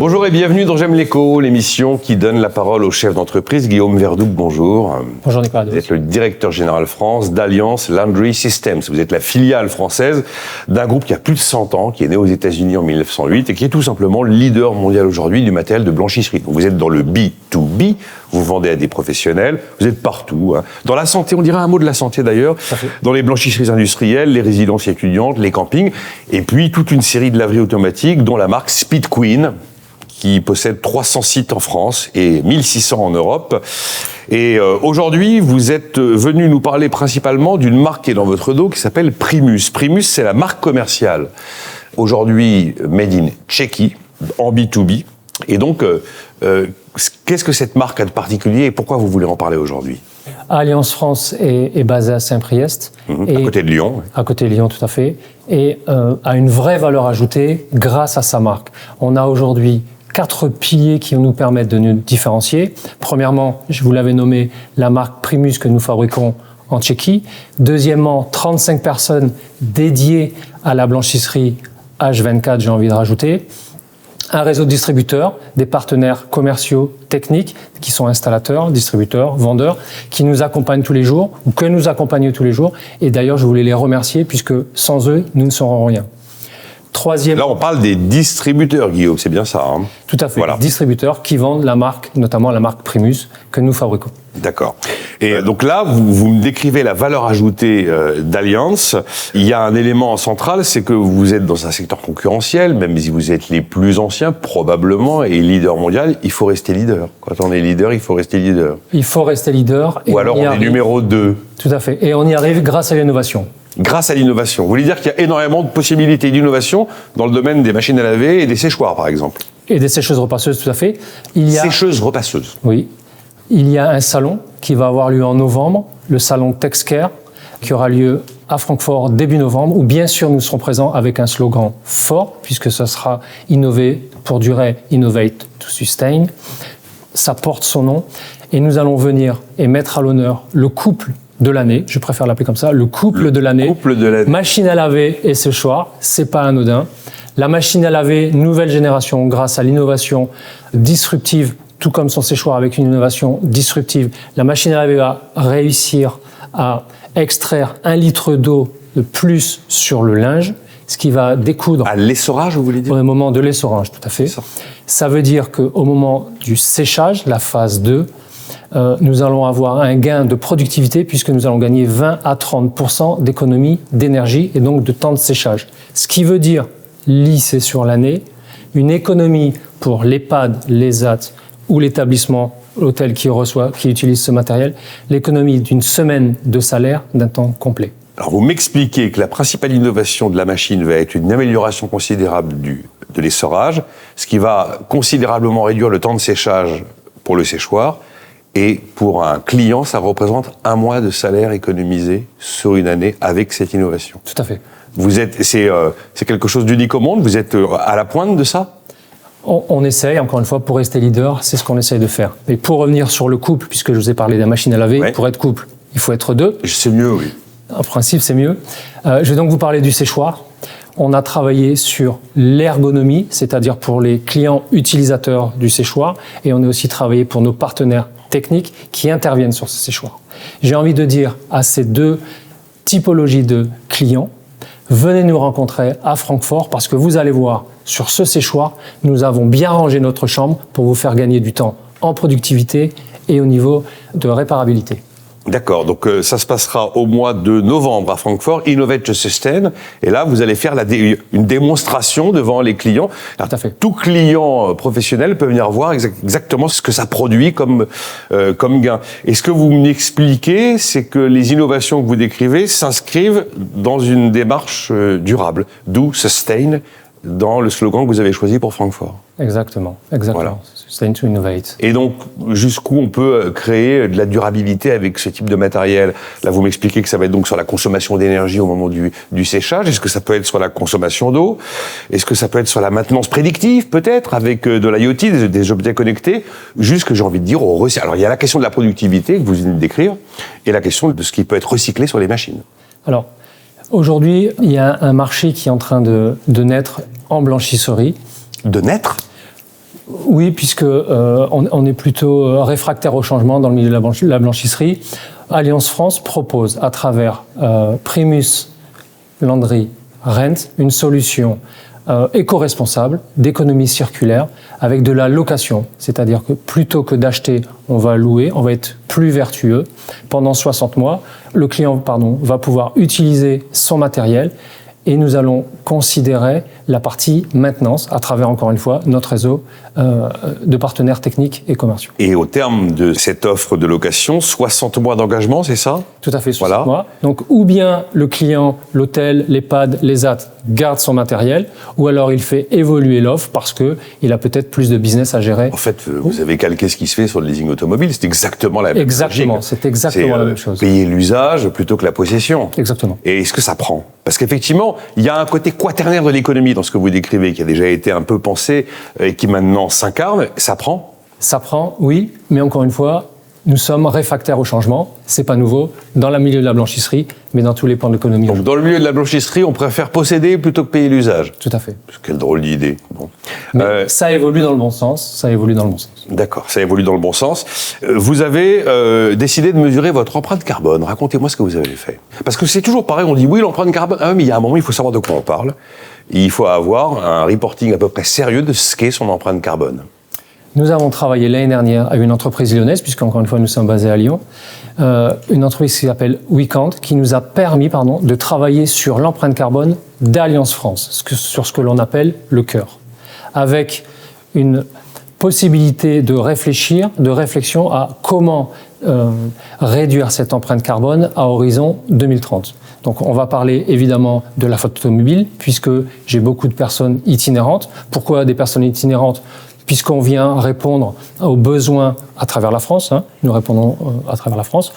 Bonjour et bienvenue dans J'aime l'écho, l'émission qui donne la parole au chef d'entreprise Guillaume Verdouc. Bonjour. Bonjour Nicolas. Vous êtes le directeur général France d'Alliance Laundry Systems. Vous êtes la filiale française d'un groupe qui a plus de 100 ans, qui est né aux États-Unis en 1908 et qui est tout simplement le leader mondial aujourd'hui du matériel de blanchisserie. Donc vous êtes dans le B2B, vous vendez à des professionnels, vous êtes partout. Dans la santé, on dirait un mot de la santé d'ailleurs, dans les blanchisseries industrielles, les résidences étudiantes, les campings, et puis toute une série de laveries automatiques, dont la marque Speed Queen, qui possède 300 sites en France et 1600 en Europe. Et aujourd'hui, vous êtes venu nous parler principalement d'une marque qui est dans votre dos, qui s'appelle Primus. Primus, c'est la marque commerciale, aujourd'hui made in Tchéquie, en B2B. Et donc, qu'est-ce que cette marque a de particulier et pourquoi vous voulez en parler aujourd'hui ? Alliance France est basée à Saint-Priest. À côté de Lyon. À côté de Lyon, tout à fait. Et a une vraie valeur ajoutée grâce à sa marque. On a aujourd'hui 4 piliers qui nous permettent de nous différencier. Premièrement, je vous l'avais nommé, la marque Primus que nous fabriquons en Tchéquie. Deuxièmement, 35 personnes dédiées à la blanchisserie H24, j'ai envie de rajouter. Un réseau de distributeurs, des partenaires commerciaux, techniques, qui sont installateurs, distributeurs, vendeurs, qui nous accompagnent tous les jours, ou que nous accompagnent tous les jours. Et d'ailleurs, je voulais les remercier, puisque sans eux, nous ne serons rien. Troisième... Là, on parle des distributeurs, Guillaume, c'est bien ça, hein ? Tout à fait, voilà. Distributeurs qui vendent la marque, notamment la marque Primus, que nous fabriquons. D'accord. Et donc là, vous me décrivez la valeur ajoutée d'Alliance. Il y a un élément central, c'est que vous êtes dans un secteur concurrentiel, même si vous êtes les plus anciens, probablement, et leader mondial, il faut rester leader. Quand on est leader, il faut rester leader. Il faut rester leader. Ou alors on est numéro 2. Tout à fait. Et on y arrive grâce à l'innovation. Grâce à l'innovation. Vous voulez dire qu'il y a énormément de possibilités d'innovation dans le domaine des machines à laver et des séchoirs, par exemple ? Et des sécheuses repasseuses, tout à fait. Sécheuses repasseuses. Oui. Il y a un salon qui va avoir lieu en novembre, le salon TexCare, qui aura lieu à Francfort début novembre, où bien sûr nous serons présents avec un slogan fort, puisque ce sera « Innover pour durer, innovate to sustain ». Ça porte son nom. Et nous allons venir et mettre à l'honneur le couple de l'année, je préfère l'appeler comme ça, le couple de l'année. Machine à laver et séchoir, c'est pas anodin. La machine à laver, nouvelle génération, grâce à l'innovation disruptive, tout comme son séchoir avec une innovation disruptive. La machine à laver va réussir à extraire 1 litre d'eau de plus sur le linge, ce qui va découdre... À l'essorage, vous voulez dire ? Au moment de l'essorage, tout à fait. Ça veut dire qu'au moment du séchage, la phase 2, nous allons avoir un gain de productivité puisque nous allons gagner 20 à 30% d'économie d'énergie et donc de temps de séchage. Ce qui veut dire, lissé sur l'année, une économie pour l'EHPAD, l'ESAT ou l'établissement, l'hôtel qui utilise ce matériel, l'économie d'une semaine de salaire d'un temps complet. Alors vous m'expliquez que la principale innovation de la machine va être une amélioration considérable de l'essorage, ce qui va considérablement réduire le temps de séchage pour le séchoir. Et pour un client, ça représente 1 mois de salaire économisé sur une année avec cette innovation. Tout à fait. C'est quelque chose d'unique au monde. Vous êtes à la pointe de ça ? On essaye, encore une fois, pour rester leader, c'est ce qu'on essaye de faire. Et pour revenir sur le couple, puisque je vous ai parlé de la machine à laver, pour être couple, il faut être 2. C'est mieux, oui. En principe, c'est mieux. Je vais donc vous parler du séchoir. On a travaillé sur l'ergonomie, c'est-à-dire pour les clients utilisateurs du séchoir, et on a aussi travaillé pour nos partenaires techniques qui interviennent sur ce séchoir. J'ai envie de dire à ces 2 typologies de clients, venez nous rencontrer à Francfort parce que vous allez voir, sur ce séchoir, nous avons bien rangé notre chambre pour vous faire gagner du temps en productivité et au niveau de réparabilité. D'accord, donc ça se passera au mois de novembre à Francfort, Innovate to Sustain, et là vous allez faire une démonstration devant les clients. Alors, tout à fait. Tout client professionnel peut venir voir exactement ce que ça produit comme gain. Et ce que vous m'expliquez, c'est que les innovations que vous décrivez s'inscrivent dans une démarche durable, d'où Sustain, dans le slogan que vous avez choisi pour Francfort. Exactement. Voilà. Sustain to innovate. Et donc, jusqu'où on peut créer de la durabilité avec ce type de matériel ? Là, vous m'expliquez que ça va être donc sur la consommation d'énergie au moment du séchage. Est-ce que ça peut être sur la consommation d'eau ? Est-ce que ça peut être sur la maintenance prédictive, peut-être, avec de l'IoT, des objets connectés ? Juste que j'ai envie de dire au recyclage. Alors, il y a la question de la productivité que vous venez de décrire, et la question de ce qui peut être recyclé sur les machines. Alors, aujourd'hui, il y a un marché qui est en train de naître en blanchisserie. De naître ? Oui, puisque on est plutôt réfractaire au changement dans le milieu de la blanchisserie. Alliance France propose à travers Primus Landry Rent une solution éco-responsable d'économie circulaire avec de la location, c'est-à-dire que plutôt que d'acheter, on va louer, on va être plus vertueux. Pendant 60 mois, le client va pouvoir utiliser son matériel et nous allons considérer la partie maintenance à travers, encore une fois, notre réseau de partenaires techniques et commerciaux. Et au terme de cette offre de location, 60 mois d'engagement, c'est ça? Tout à fait, 60 mois. Donc, ou bien le client, l'hôtel, l'EHPAD, l'ESAT garde son matériel, ou alors il fait évoluer l'offre parce qu'il a peut-être plus de business à gérer. En fait, vous avez calqué ce qui se fait sur le leasing automobile, c'est exactement la même chose. Exactement, c'est exactement la même chose. Payer l'usage plutôt que la possession. Exactement. Et est-ce que ça prend? Parce qu'effectivement, il y a un côté quaternaire de l'économie dans ce que vous décrivez, qui a déjà été un peu pensé et qui maintenant s'incarne. Ça prend? Ça prend, oui, mais encore une fois, nous sommes réfractaires au changement. C'est pas nouveau dans le milieu de la blanchisserie, mais dans tous les pans de l'économie. Donc, dans le milieu de la blanchisserie, on préfère posséder plutôt que payer l'usage. Tout à fait. Quelle drôle d'idée. Bon. Mais ça évolue dans le bon sens. Ça évolue dans le bon sens. D'accord, ça évolue dans le bon sens. Vous avez décidé de mesurer votre empreinte carbone. Racontez-moi ce que vous avez fait. Parce que c'est toujours pareil, on dit oui, l'empreinte carbone. Ah, mais il y a un moment, il faut savoir de quoi on parle. Il faut avoir un reporting à peu près sérieux de ce qu'est son empreinte carbone. Nous avons travaillé l'année dernière avec une entreprise lyonnaise, puisqu'encore une fois, nous sommes basés à Lyon, une entreprise qui s'appelle Weekend, qui nous a permis de travailler sur l'empreinte carbone d'Alliance France, sur ce que l'on appelle le cœur, avec une possibilité de réflexion à comment réduire cette empreinte carbone à horizon 2030. Donc on va parler évidemment de la flotte automobile, puisque j'ai beaucoup de personnes itinérantes. Pourquoi des personnes itinérantes ? Puisqu'on vient répondre aux besoins à travers la France, nous répondons à travers la France.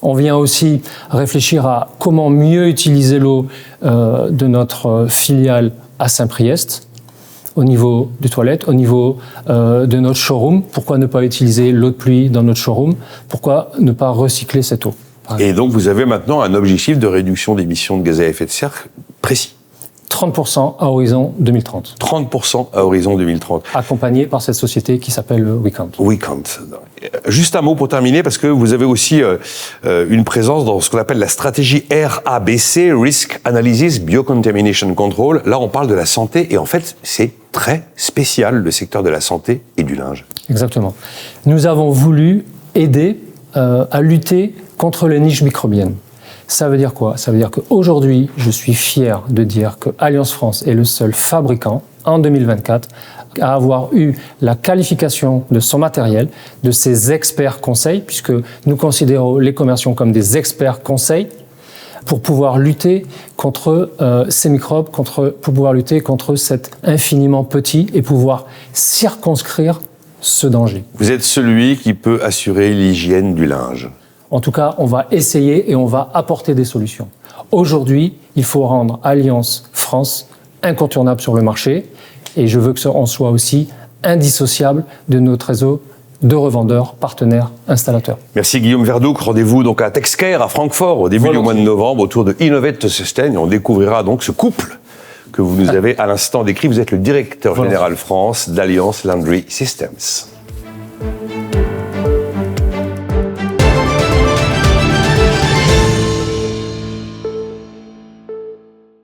On vient aussi réfléchir à comment mieux utiliser l'eau de notre filiale à Saint-Priest, au niveau des toilettes, au niveau de notre showroom. Pourquoi ne pas utiliser l'eau de pluie dans notre showroom? Pourquoi ne pas recycler cette eau? Et donc vous avez maintenant un objectif de réduction d'émissions de gaz à effet de serre précis. 30% à horizon 2030. 30% à horizon 2030. Accompagné par cette société qui s'appelle Weekend. Weekend. Juste un mot pour terminer, parce que vous avez aussi une présence dans ce qu'on appelle la stratégie RABC, Risk Analysis Biocontamination Control. Là, on parle de la santé et en fait, c'est très spécial, le secteur de la santé et du linge. Exactement. Nous avons voulu aider à lutter contre les niches microbiennes. Ça veut dire quoi? Ça veut dire qu'aujourd'hui, je suis fier de dire que Alliance France est le seul fabricant, en 2024, à avoir eu la qualification de son matériel, de ses experts conseils, puisque nous considérons les commerciaux comme des experts conseils, pour pouvoir lutter contre ces microbes, pour pouvoir lutter contre cet infiniment petit et pouvoir circonscrire ce danger. Vous êtes celui qui peut assurer l'hygiène du linge. En tout cas, on va essayer et on va apporter des solutions. Aujourd'hui, il faut rendre Alliance France incontournable sur le marché et je veux que on soit aussi indissociable de notre réseau de revendeurs, partenaires, installateurs. Merci Guillaume Verdouc. Rendez-vous donc à TechScare à Francfort au début du mois de novembre autour de Innovate to Sustain et on découvrira donc ce couple que vous nous avez à l'instant décrit. Vous êtes le directeur général France d'Alliance Landry Systems.